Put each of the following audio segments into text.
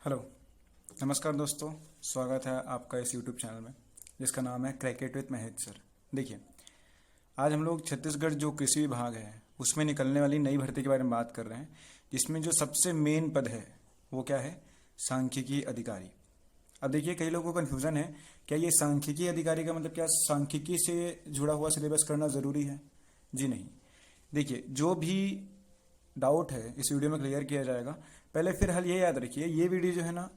Hello. नमस्कार दोस्तों, स्वागत है आपका इस यूट्यूब चैनल में जिसका नाम है crack it with Mahesh sir. देखिए, आज हम लोग छत्तीसगढ़ जो कृषि विभाग है उसमें निकलने वाली नई भर्ती के बारे में बात कर रहे हैं, जिसमें जो सबसे मेन पद है वो क्या है? सांख्यिकी अधिकारी। अब देखिए, कई लोगों को कन्फ्यूज़न है, क्या ये सांख्यिकी अधिकारी का मतलब क्या सांख्यिकी से जुड़ा हुआ सिलेबस करना ज़रूरी है? जी नहीं। देखिए, जो भी डाउट है इस वीडियो में क्लियर किया जाएगा। पहले फिर ये याद रखिए, ये वीडियो जो है ना,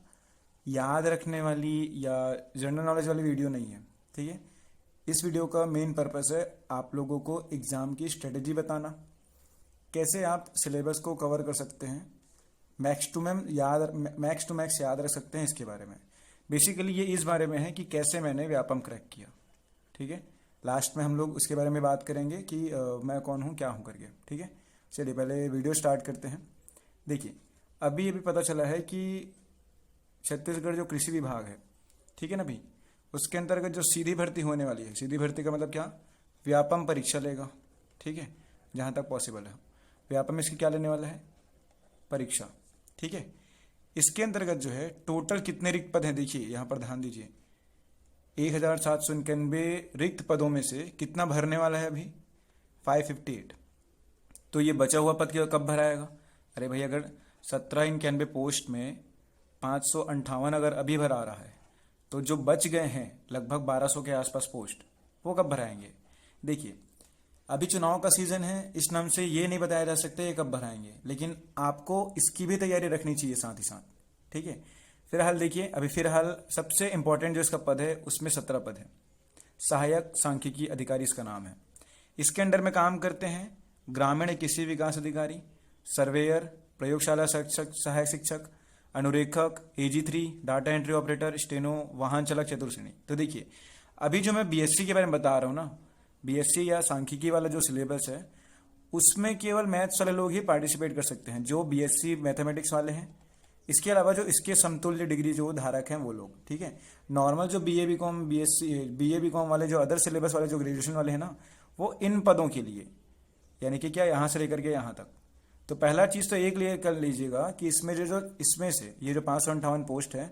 याद रखने वाली या जनरल नॉलेज वाली वीडियो नहीं है, ठीक है। इस वीडियो का मेन पर्पस है आप लोगों को एग्ज़ाम की स्ट्रेटजी बताना, कैसे आप सिलेबस को कवर कर सकते हैं, मैक्स टू मैक्स याद रख सकते हैं, इसके बारे में। बेसिकली ये इस बारे में है कि कैसे मैंने व्यापम क्रैक किया, ठीक है। लास्ट में हम लोग उसके बारे में बात करेंगे कि मैं कौन हूँ, क्या हूँ करके, ठीक है। चलिए पहले वीडियो स्टार्ट करते हैं। देखिए, अभी अभी पता चला है कि छत्तीसगढ़ जो कृषि विभाग है, ठीक है ना भाई, उसके अंतर्गत जो सीधी भर्ती होने वाली है, सीधी भर्ती का मतलब क्या? व्यापम परीक्षा लेगा, ठीक है, जहाँ तक पॉसिबल है। व्यापम इसकी क्या लेने वाला है? परीक्षा, ठीक है। इसके अंतर्गत जो है टोटल कितने रिक्त पद हैं, देखिए यहाँ पर ध्यान दीजिए। 1791 रिक्त पदों में से कितना भरने वाला है अभी? 558। तो ये बचा हुआ पद कब भराएगा? अरे भाई, अगर 1791 पोस्ट में 558 अगर अभी भरा रहा है, तो जो बच गए हैं लगभग 1200 के आसपास पोस्ट, वो कब भराएंगे? देखिए, अभी चुनाव का सीजन है, इस नाम से ये नहीं बताया जा सकता ये कब भराएंगे, लेकिन आपको इसकी भी तैयारी रखनी चाहिए साथ ही साथ, ठीक है। फिलहाल देखिए, अभी फिलहाल सबसे इंपॉर्टेंट जो इसका पद है उसमें 17 पद है। सहायक सांख्यिकी अधिकारी इसका नाम है। इसके अंडर में काम करते हैं ग्रामीण कृषि विकास अधिकारी, सर्वेयर, प्रयोगशाला शिक्षक, सहायक शिक्षक, अनुरेखक, AG3, data entry operator, steno, वाहन चालक, चतुर्श्रेणी। तो देखिए, अभी जो मैं BSc के बारे में बता रहा हूँ ना, BSc या सांख्यिकी वाला जो सिलेबस है, उसमें केवल मैथ्स वाले लोग ही पार्टिसिपेट कर सकते हैं, जो BSc मैथमेटिक्स वाले हैं। इसके अलावा जो इसके समतुल्य डिग्री जो धारक हैं वो लोग, ठीक है। नॉर्मल जो BA BCom BA BCom वाले जो अदर सिलेबस वाले जो ग्रेजुएशन वाले हैं ना, वो इन पदों के लिए, यानी कि क्या, यहाँ से लेकर के यहाँ तक। तो पहला चीज़ तो ये क्लियर कर लीजिएगा कि इसमें जो जो इसमें से ये जो 558 पोस्ट है,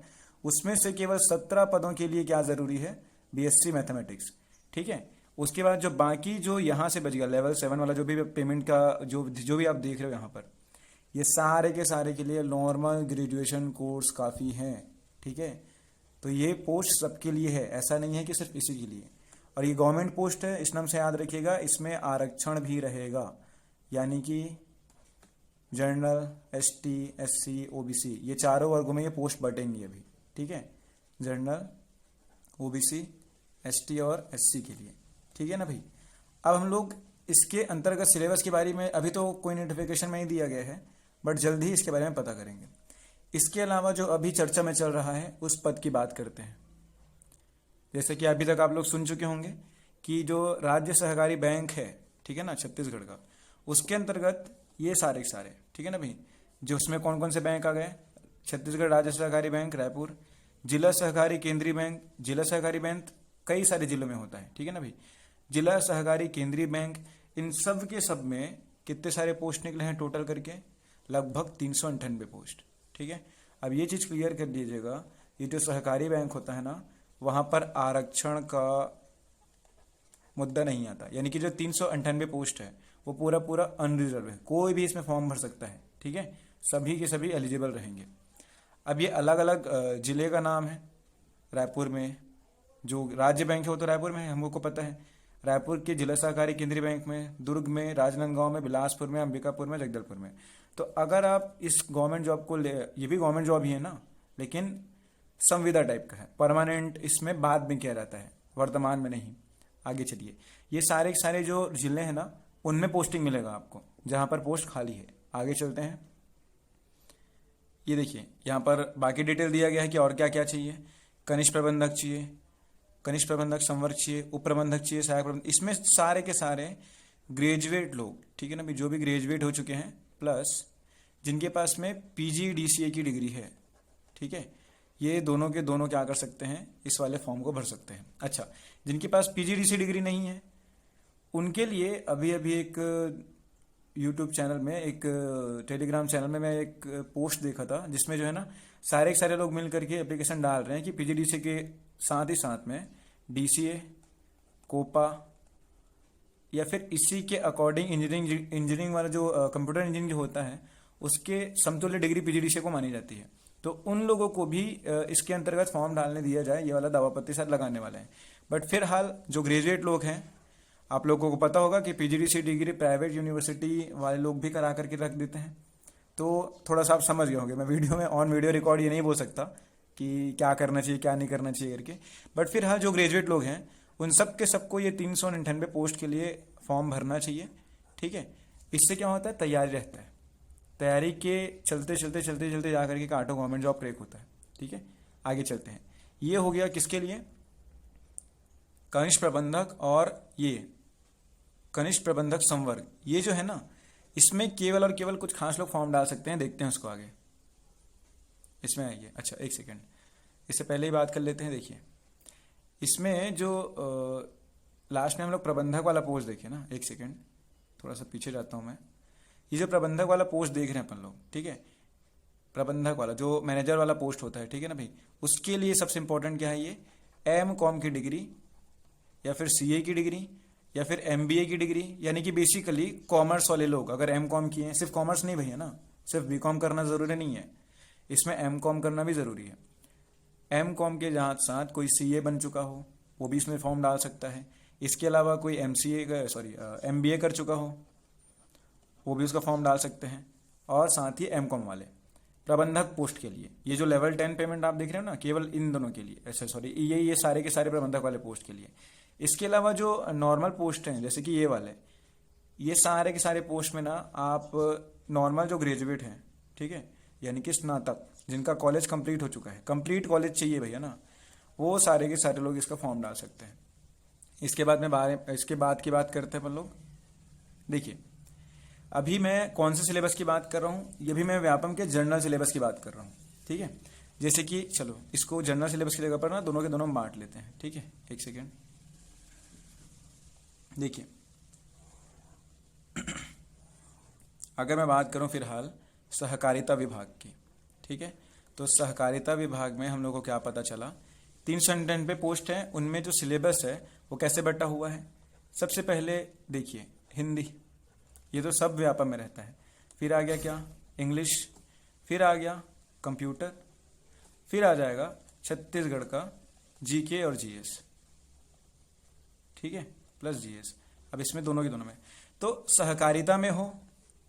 उसमें से केवल 17 पदों के लिए क्या ज़रूरी है? BSc मैथमेटिक्स, ठीक है। उसके बाद जो बाकी जो यहाँ से बच गया लेवल 7 वाला, जो भी पेमेंट का जो भी आप देख रहे हो यहाँ पर, ये सारे के सारे के लिए नॉर्मल ग्रेजुएशन कोर्स काफ़ी हैं, ठीक है। तो ये पोस्ट सबके लिए है, ऐसा नहीं है कि सिर्फ इसी के लिए। और ये गवर्नमेंट पोस्ट है, इस नाम से याद रखिएगा। इसमें आरक्षण भी रहेगा, यानी कि जनरल, ST, SC, OBC, ये चारों वर्गों में ये पोस्ट बटेंगी अभी, ठीक है। जनरल, OBC, ST और SC के लिए, ठीक है ना भाई। अब हम लोग इसके अंतर्गत सिलेबस के बारे में अभी तो कोई नोटिफिकेशन में ही दिया गया है, बट जल्द ही इसके बारे में पता करेंगे। इसके अलावा जो अभी चर्चा में चल रहा है उस पद की बात करते हैं। जैसे कि अभी तक आप लोग सुन चुके होंगे कि जो राज्य सहकारी बैंक है, ठीक है ना, छत्तीसगढ़ का, उसके अंतर्गत ये सारे के सारे, ठीक है ना भाई, जो उसमें कौन कौन से बैंक आ गए? छत्तीसगढ़ राज्य सहकारी बैंक रायपुर, जिला सहकारी केंद्रीय बैंक, जिला सहकारी बैंक कई सारे जिलों में होता है, ठीक है ना भाई, जिला सहकारी केंद्रीय बैंक, इन सब के सब में कितने सारे पोस्ट निकले हैं टोटल करके? लगभग 398 पोस्ट, ठीक है। अब ये चीज़ क्लियर कर लीजिएगा, ये जो सहकारी बैंक होता है ना, वहाँ पर आरक्षण का मुद्दा नहीं आता, यानी कि जो 398 पोस्ट है वो पूरा पूरा अनरिजर्व है, कोई भी इसमें फॉर्म भर सकता है, ठीक है। सभी के सभी एलिजिबल रहेंगे। अब ये अलग अलग जिले का नाम है। रायपुर में जो राज्य बैंक है वो तो रायपुर में है, हम लोग को पता है। रायपुर के जिला सहकारी केंद्रीय बैंक में, दुर्ग में, राजनांदगांव में, बिलासपुर में, अंबिकापुर में, जगदलपुर में। तो अगर आप इस गवर्नमेंट जॉब को ये भी गवर्नमेंट जॉब ही है ना, लेकिन संविदा टाइप का है, परमानेंट इसमें बाद में किया जाता है, वर्तमान में नहीं। आगे चलिए, ये सारे सारे जो जिले हैं ना, उनमें पोस्टिंग मिलेगा आपको, जहां पर पोस्ट खाली है। आगे चलते हैं। ये देखिए, यहाँ पर बाकी डिटेल दिया गया है कि और क्या क्या चाहिए। कनिष्ठ प्रबंधक चाहिए, कनिष्ठ प्रबंधक संवर्ग चाहिए, उप प्रबंधक चाहिए, सहायक प्रबंधक। इसमें सारे के सारे ग्रेजुएट लोग, ठीक है ना, जो भी ग्रेजुएट हो चुके हैं, प्लस जिनके पास में PGDCA की डिग्री है, ठीक है, ये दोनों के दोनों क्या कर सकते हैं? इस वाले फॉर्म को भर सकते हैं। अच्छा, जिनके पास PGDCA डिग्री नहीं है, उनके लिए अभी अभी एक यूट्यूब चैनल में, एक टेलीग्राम चैनल में मैं एक पोस्ट देखा था जिसमें जो है ना सारे के सारे लोग मिल करके एप्लीकेशन डाल रहे हैं कि पीजीडीसी के साथ ही साथ में डीसीए, कोपा या फिर इसी के अकॉर्डिंग इंजीनियरिंग वाला जो कंप्यूटर इंजीनियरिंग जो होता है उसके समतुल्य डिग्री पीजीडीसी को मानी जाती है। तो उन लोगों को भी इसके अंतर्गत फॉर्म डालने दिया जाए, ये वाला दावा प्रतिशत लगाने वाले हैं। बट फिलहाल जो ग्रेजुएट लोग हैं, आप लोगों को पता होगा कि पीजीडीसी डिग्री प्राइवेट यूनिवर्सिटी वाले लोग भी करा करके रख देते हैं। तो थोड़ा सा आप समझ गए होंगे, मैं वीडियो में ऑन वीडियो रिकॉर्ड ये नहीं बोल सकता कि क्या करना चाहिए क्या नहीं करना चाहिए करके। बट फिलहाल जो ग्रेजुएट लोग हैं उन सब के सबको ये 399 पोस्ट के लिए फॉर्म भरना चाहिए। ठीक है, इससे क्या होता है, तैयारी रहता है, तैयारी के चलते चलते चलते चलते जा करके काटो गवर्नमेंट जॉब क्रैक होता है। ठीक है, आगे चलते हैं। ये हो गया किसके लिए, कनिष्ठ प्रबंधक और ये कनिष्ठ प्रबंधक संवर्ग, ये जो है ना इसमें केवल और केवल कुछ खास लोग फॉर्म डाल सकते हैं। देखते हैं उसको आगे, इसमें आइए। अच्छा एक सेकेंड, इससे पहले ही बात कर लेते हैं। देखिए इसमें जो लास्ट में हम लोग प्रबंधक वाला पोस्ट देखे ना, एक सेकेंड थोड़ा सा पीछे जाता हूं मैं। ये जो प्रबंधक वाला पोस्ट देख रहे हैं अपन लोग, ठीक है, प्रबंधक वाला जो मैनेजर वाला पोस्ट होता है, ठीक है ना भाई, उसके लिए सबसे इंपॉर्टेंट क्या है, ये एम कॉम की डिग्री या फिर सीए की डिग्री या फिर एमबीए की डिग्री, यानी कि बेसिकली कॉमर्स वाले लोग अगर एम कॉम किए हैं, सिर्फ कॉमर्स नहीं भैया ना, सिर्फ बी कॉम करना जरूरी नहीं है, इसमें एम कॉम करना भी जरूरी है। एम कॉम के साथ साथ कोई सीए बन चुका हो वो भी इसमें फॉर्म डाल सकता है। इसके अलावा कोई एमसीए का एमबीए कर चुका हो वो भी उसका फॉर्म डाल सकते हैं। और साथ ही एम कॉम वाले प्रबंधक पोस्ट के लिए, ये जो लेवल 10 पेमेंट आप देख रहे हो ना, केवल इन दोनों के लिए, ऐसे सॉरी ये सारे के सारे प्रबंधक वाले पोस्ट के लिए। इसके अलावा जो नॉर्मल पोस्ट हैं जैसे कि ये वाले, ये सारे के सारे पोस्ट में ना आप नॉर्मल जो ग्रेजुएट हैं, ठीक है, यानी कि स्नातक जिनका कॉलेज कंप्लीट हो चुका है, कंप्लीट कॉलेज चाहिए भैया ना, वो सारे के सारे लोग इसका फॉर्म डाल सकते हैं। इसके बाद इसके बाद की बात करते हैं अपन लोग। देखिए अभी मैं कौन से सिलेबस की बात कर रहा हूँ, ये भी मैं व्यापम के जनरल सिलेबस की बात कर रहा हूँ। ठीक है, जैसे कि चलो इसको जनरल सिलेबस की जगह पर ना दोनों के दोनों बांट लेते हैं। ठीक है, एक सेकेंड। देखिए अगर मैं बात करूं फिलहाल सहकारिता विभाग की, ठीक है, तो सहकारिता विभाग में हम लोग को क्या पता चला, 399 पोस्ट है, उनमें जो सिलेबस है वो कैसे बटा हुआ है। सबसे पहले देखिए हिंदी, ये तो सब व्यापम में रहता है। फिर आ गया क्या, इंग्लिश, फिर आ गया कंप्यूटर, फिर आ जाएगा छत्तीसगढ़ का जीके और जीएस, ठीक है, प्लस जीएस। अब इसमें दोनों के दोनों में, तो सहकारिता में हो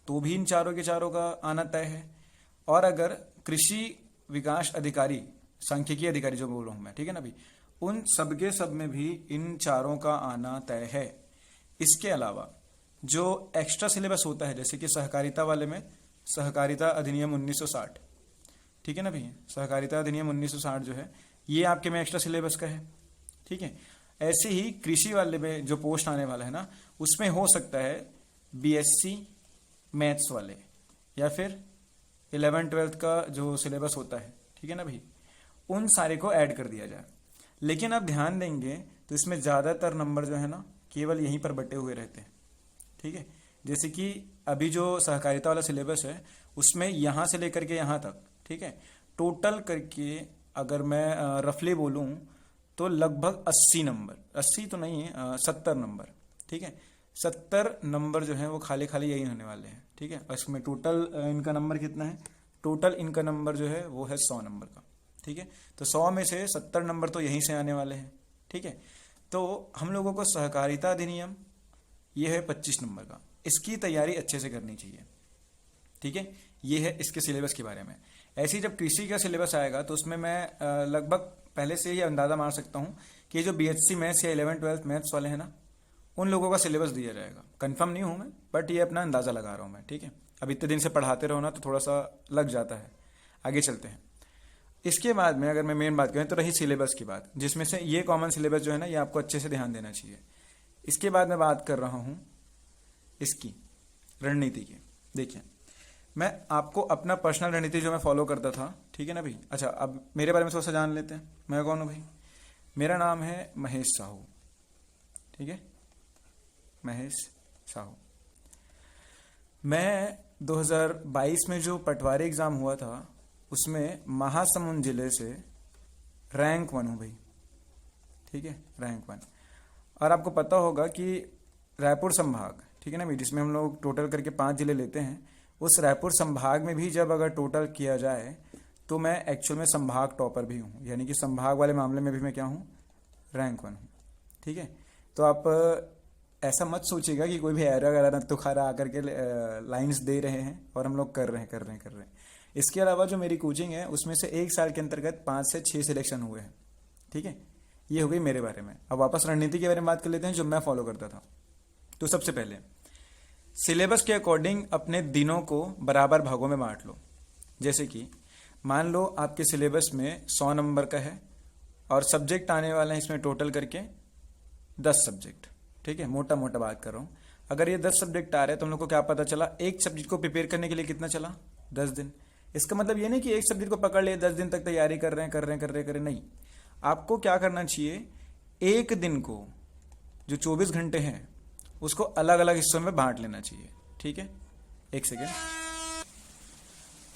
तो भी इन चारों के चारों का आना तय है। और अगर कृषि विकास अधिकारी, सांख्यिकी अधिकारी जो बोल रहा हूं मैं, ठीक है ना भाई, उन सबके सब में भी इन चारों का आना तय है। इसके अलावा जो एक्स्ट्रा सिलेबस होता है, जैसे कि सहकारिता वाले में सहकारिता अधिनियम 1960, ठीक है ना भाई, सहकारिता अधिनियम 1960 जो है ये आपके में एक्स्ट्रा सिलेबस का है। ठीक है, ऐसे ही कृषि वाले में जो पोस्ट आने वाला है ना, उसमें हो सकता है बीएससी मैथ्स वाले या फिर 11th-12th का जो सिलेबस होता है, ठीक है ना भाई, उन सारे को ऐड कर दिया जाए। लेकिन आप ध्यान देंगे तो इसमें ज़्यादातर नंबर जो है ना केवल यहीं पर बटे हुए रहते हैं। ठीक है, जैसे कि अभी जो सहकारिता वाला सिलेबस है उसमें यहाँ से लेकर के यहाँ तक, ठीक है, टोटल करके अगर मैं रफली बोलूँ तो लगभग 80 नंबर, 80 तो नहीं है, 70 नंबर, ठीक है, 70 नंबर जो है वो खाली खाली यही होने वाले हैं। ठीक है, और इसमें टोटल इनका नंबर कितना है, टोटल इनका नंबर जो है वो है 100 नंबर का। ठीक है, तो 100 में से 70 नंबर तो यहीं से आने वाले हैं। ठीक है, तो हम लोगों को सहकारिता अधिनियम ये है 25 नंबर का, इसकी तैयारी अच्छे से करनी चाहिए। ठीक है, ये है इसके सिलेबस के बारे में। ऐसे ही जब कृषि का सिलेबस आएगा तो उसमें मैं लगभग पहले से ही अंदाजा मार सकता हूँ कि जो बीएससी मैथ्स या 11th-12th मैथ्स वाले हैं ना, उन लोगों का सिलेबस दिया जाएगा। कंफर्म नहीं हूँ मैं, बट ये अपना अंदाजा लगा रहा हूँ मैं। ठीक है, अब इतने दिन से पढ़ाते रहो ना तो थोड़ा सा लग जाता है। आगे चलते हैं। इसके बाद में अगर मैं मेन बात करें तो रही सिलेबस की बात, जिसमें से ये कॉमन सिलेबस जो है ना ये आपको अच्छे से ध्यान देना चाहिए। इसके बाद मैं बात कर रहा हूँ इसकी रणनीति की। देखिए मैं आपको अपना पर्सनल रणनीति जो मैं फॉलो करता था, ठीक है ना भाई। अच्छा, अब मेरे बारे में थोड़ा सा जान लेते हैं। मैं कौन हूँ भाई, मेरा नाम है महेश साहू। ठीक है, महेश साहू। मैं 2022 में जो पटवारी एग्ज़ाम हुआ था उसमें महासमुंद जिले से रैंक 1 हूँ भाई। ठीक है, रैंक 1। और आपको पता होगा कि रायपुर संभाग, ठीक है ना भाई, जिसमें हम लोग टोटल करके 5 जिले लेते हैं, उस रायपुर संभाग में भी जब अगर टोटल किया जाए तो मैं एक्चुअल में संभाग टॉपर भी हूँ, यानी कि संभाग वाले मामले में भी मैं क्या हूँ, रैंक 1 हूँ। ठीक है, तो आप ऐसा मत सोचिएगा कि कोई भी एरर वगैरह तो खारा आकर के लाइंस दे रहे हैं और हम लोग कर रहे हैं। इसके अलावा जो मेरी कोचिंग है उसमें से 1 साल के अंतर्गत 5 से 6 सिलेक्शन हुए हैं। ठीक है, ये हो गई मेरे बारे में। अब वापस रणनीति के बारे में बात कर लेते हैं जो मैं फॉलो करता था। तो सबसे पहले सिलेबस के अकॉर्डिंग अपने दिनों को बराबर भागों में बांट लो। जैसे कि मान लो आपके सिलेबस में 100 नंबर का है और सब्जेक्ट आने वाले हैं इसमें टोटल करके 10 सब्जेक्ट। ठीक है, मोटा मोटा बात कर रहा हूँ। अगर ये 10 सब्जेक्ट आ रहे हैं तो हम लोग को क्या पता चला, एक सब्जेक्ट को प्रिपेयर करने के लिए कितना चला, 10 दिन। इसका मतलब ये नहीं कि एक सब्जेक्ट को पकड़ लिए 10 दिन तक तैयारी कर रहे हैं, नहीं। आपको क्या करना चाहिए, एक दिन को जो 24 घंटे हैं उसको अलग अलग हिस्सों में बांट लेना चाहिए। ठीक है, एक सेकेंड।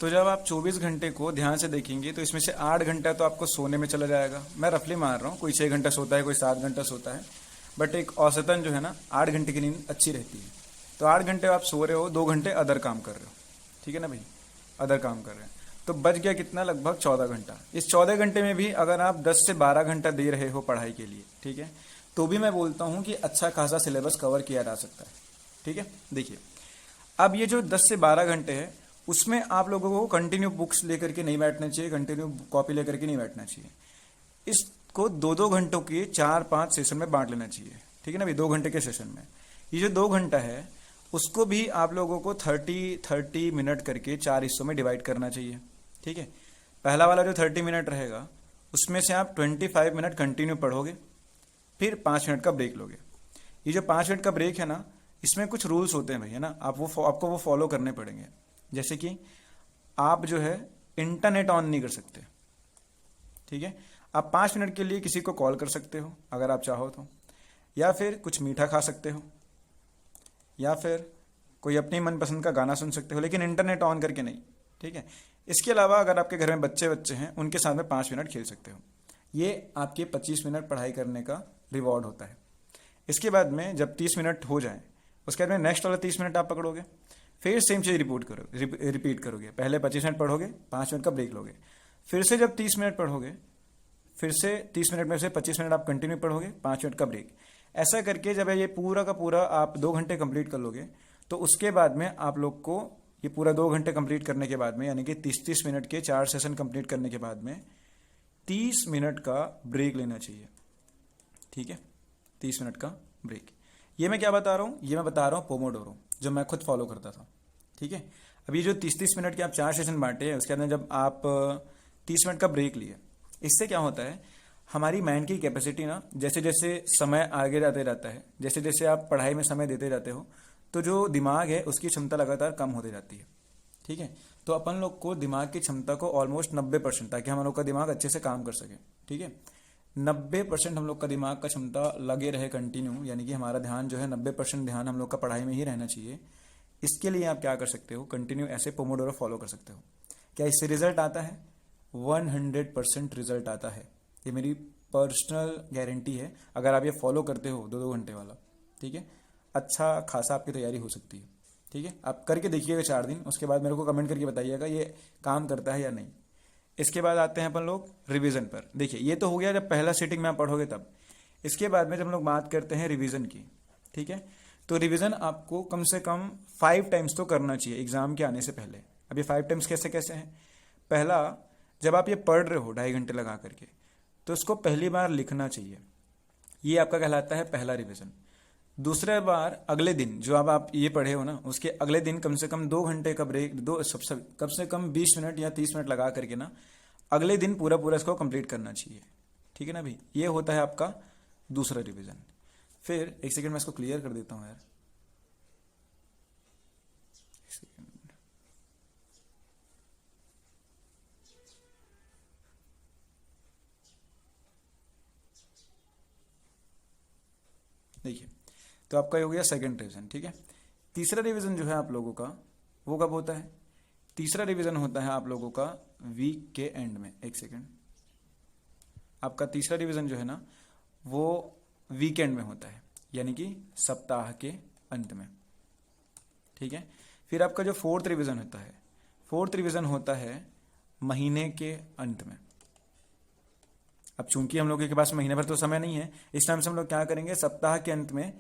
तो जब आप 24 घंटे को ध्यान से देखेंगे तो इसमें से 8 घंटा तो आपको सोने में चला जाएगा। मैं रफली मार रहा हूँ, कोई 6 घंटा सोता है, कोई 7 घंटा सोता है, बट एक औसतन जो है ना 8 घंटे की नींद अच्छी रहती है। तो 8 घंटे आप सो रहे हो, 2 घंटे अदर काम कर रहे हो। ठीक है ना भाई, अदर काम कर रहे हैं, तो बच गया कितना, लगभग 14 घंटा। इस 14 घंटे में भी अगर आप 10 से 12 घंटा दे रहे हो पढ़ाई के लिए, ठीक है, तो भी मैं बोलता हूँ कि अच्छा खासा सिलेबस कवर किया जा सकता है। ठीक है, देखिए अब ये जो 10 से 12 घंटे है उसमें आप लोगों को कंटिन्यू बुक्स लेकर के नहीं बैठना चाहिए, कंटिन्यू कॉपी लेकर के नहीं बैठना चाहिए। इसको 2-2 घंटों के 4-5 सेशन में बांट लेना चाहिए। ठीक है ना भाई, 2 घंटे के सेशन में ये जो 2 घंटा है उसको भी आप लोगों को 30-30 मिनट करके 4 हिस्सों में डिवाइड करना चाहिए। ठीक है, पहला वाला जो 30 मिनट रहेगा उसमें से आप 25 मिनट कंटिन्यू पढ़ोगे, फिर 5 मिनट का ब्रेक लोगे। ये जो 5 मिनट का ब्रेक है ना, इसमें कुछ रूल्स होते हैं भाई, है ना, आपको वो फॉलो करने पड़ेंगे। जैसे कि आप जो है इंटरनेट ऑन नहीं कर सकते। ठीक है, आप 5 मिनट के लिए किसी को कॉल कर सकते हो अगर आप चाहो तो, या फिर कुछ मीठा खा सकते हो, या फिर कोई अपनी मनपसंद का गाना सुन सकते हो, लेकिन इंटरनेट ऑन करके नहीं। ठीक है, इसके अलावा अगर आपके घर में बच्चे हैं उनके साथ में 5 मिनट खेल सकते हो। ये आपके 25 मिनट पढ़ाई करने का रिवॉर्ड होता है। इसके बाद में जब 30 मिनट हो जाए उसके बाद में नेक्स्ट वाला 30 मिनट आप पकड़ोगे, फिर सेम चीज़ रिपीट करोगे। पहले 25 मिनट पढ़ोगे, 5 मिनट का ब्रेक लोगे, फिर से जब 30 मिनट पढ़ोगे, फिर से 30 मिनट में से 25 मिनट आप कंटिन्यू पढ़ोगे, 5 मिनट का ब्रेक। ऐसा करके जब ये पूरा का पूरा आप 2 घंटे कंप्लीट कर लोगे तो उसके बाद में आप लोग को ये पूरा 2 घंटे कंप्लीट करने के बाद में, यानी कि 30-30 मिनट के 4 सेशन कंप्लीट करने के बाद में 30 मिनट का ब्रेक लेना चाहिए। ठीक है, 30 मिनट का ब्रेक। ये मैं क्या बता रहा हूँ, ये मैं बता रहा हूँ पोमोडोरो, जो मैं खुद फॉलो करता था। ठीक है, अब ये जो 30-30 मिनट के आप 4 सेशन बांटे हैं उसके अंदर जब आप 30 मिनट का ब्रेक लिए, इससे क्या होता है, हमारी माइंड की कैपेसिटी ना जैसे जैसे समय आगे जाते रहता है, जैसे जैसे आप पढ़ाई में समय देते जाते हो, तो जो दिमाग है उसकी क्षमता लगातार कम होती जाती है। ठीक है, तो अपन लोग को दिमाग की क्षमता को ऑलमोस्ट 90%, ताकि हम लोग का दिमाग अच्छे से काम कर सके। ठीक है, 90% हम लोग का दिमाग का क्षमता लगे रहे कंटिन्यू, यानी कि हमारा ध्यान जो है 90% ध्यान हम लोग का पढ़ाई में ही रहना चाहिए। इसके लिए आप क्या कर सकते हो, कंटिन्यू ऐसे पोमोडोरो फॉलो कर सकते हो। क्या इससे रिजल्ट आता है? 100% रिजल्ट आता है, ये मेरी पर्सनल गारंटी है। अगर आप ये फॉलो करते हो 2-2 घंटे वाला, ठीक है, अच्छा खासा आपकी तैयारी हो सकती है। ठीक है, आप करके देखिएगा 4 दिन, उसके बाद मेरे को कमेंट करके बताइएगा ये काम करता है या नहीं। इसके बाद आते हैं अपन लोग रिवीजन पर। देखिए ये तो हो गया जब पहला सीटिंग में आप पढ़ोगे तब। इसके बाद में जब हम लोग बात करते हैं रिवीजन की, ठीक है, तो रिवीजन आपको कम से कम 5 टाइम्स तो करना चाहिए एग्जाम के आने से पहले। अब ये 5 टाइम्स कैसे कैसे हैं? पहला, जब आप ये पढ़ रहे हो 2.5 घंटे लगा करके, तो इसको पहली बार लिखना चाहिए, ये आपका कहलाता है पहला रिवीजन। दूसरा बार अगले दिन जो अब आप ये पढ़े हो ना, उसके अगले दिन कम से कम 2 घंटे का ब्रेक, दो सबसे कम से कम 20 मिनट या 30 मिनट लगा करके ना अगले दिन पूरा पूरा इसको कंप्लीट करना चाहिए। ठीक है ना भाई, ये होता है आपका दूसरा रिवीजन। फिर एक सेकंड में इसको क्लियर कर देता हूँ यार, एक सेकंड। देखिए, तो आपका ये हो गया सेकंड रिवीजन। ठीक है, तीसरा रिवीजन जो है आप लोगों का वो कब होता है? तीसरा रिवीजन होता है आप लोगों का वीक के एंड में। एक सेकेंड, आपका तीसरा रिवीजन जो है ना वो वीकेंड में होता है, यानी कि सप्ताह के अंत में, ठीक है। फिर आपका जो फोर्थ रिवीजन होता है, फोर्थ रिवीजन होता है महीने के अंत में। अब चूंकि हम लोगों के पास महीने भर तो समय नहीं है, इस टाइम से हम लोग क्या करेंगे, सप्ताह के अंत में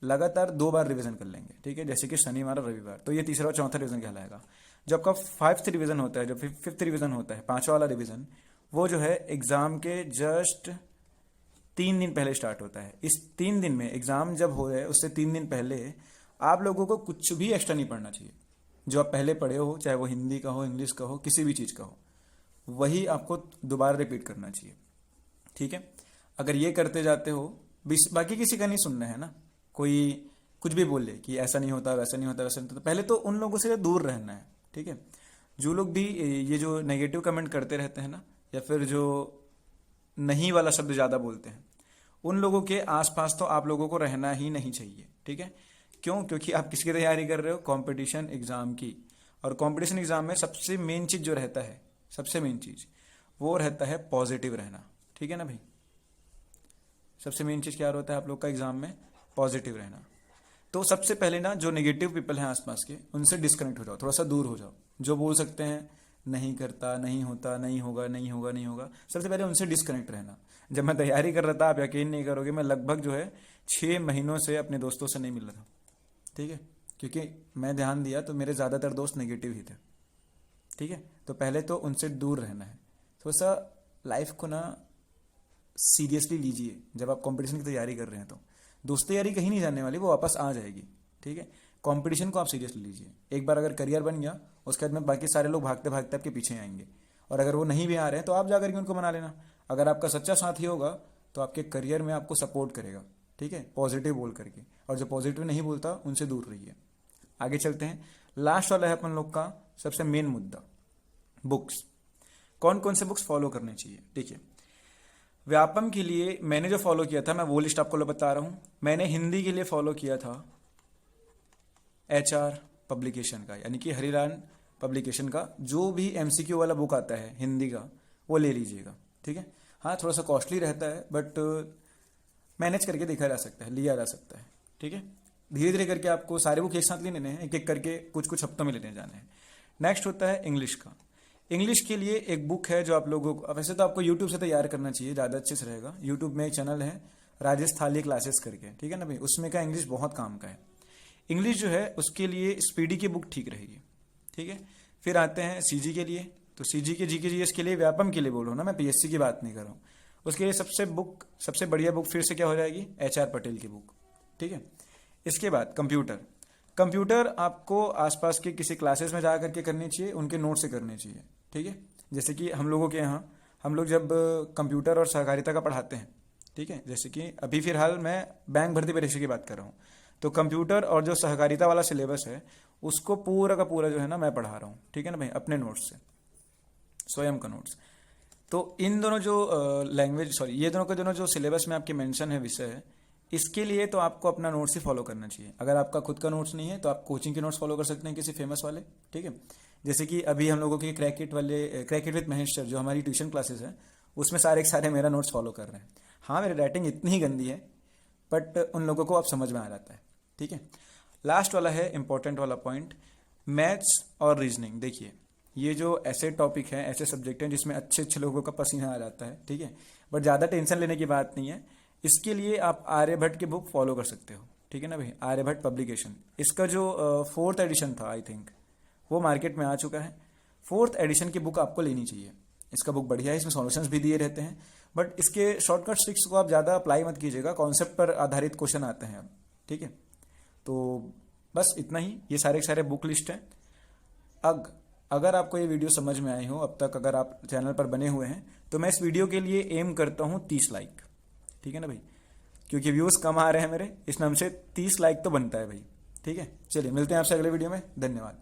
लगातार 2 बार रिवीजन कर लेंगे, ठीक है, जैसे कि शनिवार और रविवार। तो ये तीसरा और चौथा रिवीजन कहलाएगा। जो आपका 5th रिवीजन होता है, जो 5th रिवीजन होता है, 5वां वाला रिवीजन, वो जो है एग्जाम के जस्ट 3 दिन पहले स्टार्ट होता है। इस 3 दिन में एग्जाम जब हो रहे उससे 3 दिन पहले आप लोगों को कुछ भी एक्स्ट्रा नहीं पढ़ना चाहिए। जो आप पहले पढ़े हो, चाहे वो हिंदी का हो, इंग्लिश का हो, किसी भी चीज़ का हो, वही आपको दोबारा रिपीट करना चाहिए, ठीक है। अगर ये करते जाते हो, बाकी किसी का नहीं सुनना है ना। कोई कुछ भी बोले कि ऐसा नहीं होता, वैसा नहीं होता, वैसा नहीं होता, पहले तो उन लोगों से दूर रहना है, ठीक है। जो लोग भी ये जो नेगेटिव कमेंट करते रहते हैं ना, या फिर जो नहीं वाला शब्द ज़्यादा बोलते हैं, उन लोगों के आसपास तो आप लोगों को रहना ही नहीं चाहिए, ठीक है। क्यों? क्योंकि आप किसकी तैयारी कर रहे हो? कंपटीशन एग्जाम की। और कंपटीशन एग्जाम में सबसे मेन चीज़ जो रहता है, सबसे मेन चीज़ वो रहता है पॉजिटिव रहना, ठीक है ना भाई। सबसे मेन चीज़ क्या होता है आप लोग का एग्जाम में? पॉजिटिव रहना। तो सबसे पहले ना जो नेगेटिव पीपल हैं आसपास के, उनसे डिस्कनेक्ट हो जाओ, थोड़ा सा दूर हो जाओ। जो बोल सकते हैं नहीं करता, नहीं होता, नहीं होगा, नहीं होगा, नहीं होगा, सबसे पहले उनसे डिस्कनेक्ट रहना। जब मैं तैयारी कर रहा था, आप यकीन नहीं करोगे, मैं लगभग जो है 6 महीनों से अपने दोस्तों से नहीं मिल रहा था, ठीक है। क्योंकि मैं ध्यान दिया तो मेरे ज़्यादातर दोस्त नेगेटिव ही थे, ठीक है। तो पहले तो उनसे दूर रहना है। थोड़ा सा लाइफ को ना सीरियसली लीजिए। जब आप कंपटीशन की तैयारी कर रहे हैं तो दोस्त यारी कहीं नहीं जाने वाली, वो वापस आ जाएगी, ठीक है। कंपटीशन को आप सीरियसली लीजिए। एक बार अगर करियर बन गया, उसके बाद में बाकी सारे लोग भागते भागते आपके पीछे आएंगे। और अगर वो नहीं भी आ रहे हैं तो आप जाकर के उनको मना लेना। अगर आपका सच्चा साथी होगा तो आपके करियर में आपको सपोर्ट करेगा, ठीक है, पॉजिटिव बोल करके। और जो पॉजिटिव नहीं बोलता उनसे दूर रहिए। आगे चलते हैं। लास्ट वाला है अपन लोग का सबसे मेन मुद्दा, बुक्स। कौन कौन से बुक्स फॉलो करने चाहिए? देखिए, व्यापम के लिए मैंने जो फॉलो किया था, मैं वो लिस्ट आपको बता रहा हूं। मैंने हिंदी के लिए फॉलो किया था HR पब्लिकेशन का, यानी कि हरिरान पब्लिकेशन का। जो भी MCQ वाला बुक आता है हिंदी का, वो ले लीजिएगा, ठीक है। हाँ, थोड़ा सा कॉस्टली रहता है, बट मैनेज करके देखा जा सकता है, लिया जा सकता है, ठीक है। धीरे धीरे करके आपको सारे बुक एक साथ ले लेने हैं, एक एक करके कुछ कुछ हफ्तों में लेने जाने हैं। नेक्स्ट होता है इंग्लिश का। इंग्लिश के लिए एक बुक है जो आप लोगों को, वैसे तो आपको यूट्यूब से तैयार करना चाहिए, ज़्यादा अच्छे से रहेगा। यूट्यूब में एक चैनल है राजेश थाली क्लासेस करके, ठीक है ना भाई, उसमें का इंग्लिश बहुत काम का है। इंग्लिश जो है उसके लिए स्पीडी की बुक ठीक रहेगी, ठीक है। फिर आते हैं CG के लिए। तो CG के GK GS के लिए, व्यापम के लिए बोल रहा हूँ ना मैं, PSC की बात नहीं कर रहा हूँ। उसके लिए सबसे बढ़िया बुक फिर से क्या हो जाएगी? HR पटेल की बुक, ठीक है। इसके बाद कंप्यूटर आपको आसपास के किसी क्लासेस में जा करके करनी चाहिए, उनके नोट से करनी चाहिए, ठीक है। जैसे कि हम लोगों के यहाँ हम लोग जब कंप्यूटर और सहकारिता का पढ़ाते हैं, ठीक है, जैसे कि अभी फिलहाल मैं बैंक भर्ती परीक्षा की बात कर रहा हूँ, तो कंप्यूटर और जो सहकारिता वाला सिलेबस है उसको पूरा का पूरा जो है ना मैं पढ़ा रहा हूँ, ठीक है ना भाई, अपने नोट्स से, स्वयं का नोट्स। तो इन दोनों जो ये दोनों का दोनों जो सिलेबस में आपके मेंशन है विषय, इसके लिए तो आपको अपना नोट्स ही फॉलो करना चाहिए। अगर आपका खुद का नोट्स नहीं है तो आप कोचिंग के नोट्स फॉलो कर सकते हैं किसी फेमस वाले, ठीक है। जैसे कि अभी हम लोगों के क्रैकेट विद महेश सर जो हमारी ट्यूशन क्लासेस है, उसमें सारे मेरा नोट्स फॉलो कर रहे हैं। हाँ, मेरी राइटिंग इतनी ही गंदी है, बट उन लोगों को अब समझ में आ जाता है, ठीक है। लास्ट वाला है इंपॉर्टेंट वाला पॉइंट, मैथ्स और रीजनिंग। देखिए, ये जो ऐसे टॉपिक हैं, ऐसे सब्जेक्ट हैं जिसमें अच्छे अच्छे लोगों का पसीना आ जाता है, ठीक है, बट ज़्यादा टेंशन लेने की बात नहीं है। इसके लिए आप आर्यभट्ट की बुक फॉलो कर सकते हो, ठीक है ना भाई, आर्यभट्ट पब्लिकेशन। इसका जो 4th एडिशन था, आई थिंक वो मार्केट में आ चुका है। 4th एडिशन की बुक आपको लेनी चाहिए। इसका बुक बढ़िया है, इसमें सॉल्यूशंस भी दिए रहते हैं, बट इसके शॉर्टकट ट्रिक्स को आप ज़्यादा अप्लाई मत कीजिएगा, कॉन्सेप्ट पर आधारित क्वेश्चन आते हैं अब, ठीक है। तो बस इतना ही, ये सारे बुक लिस्ट हैं। अगर आपको ये वीडियो समझ में आई हो अब तक, अगर आप चैनल पर बने हुए हैं, तो मैं इस वीडियो के लिए एम करता हूँ 30 लाइक, ठीक है ना भाई, क्योंकि व्यूज़ कम आ रहे हैं मेरे, इस नाम से 30 लाइक तो बनता है भाई, ठीक है। चलिए मिलते हैं आपसे अगले वीडियो में, धन्यवाद।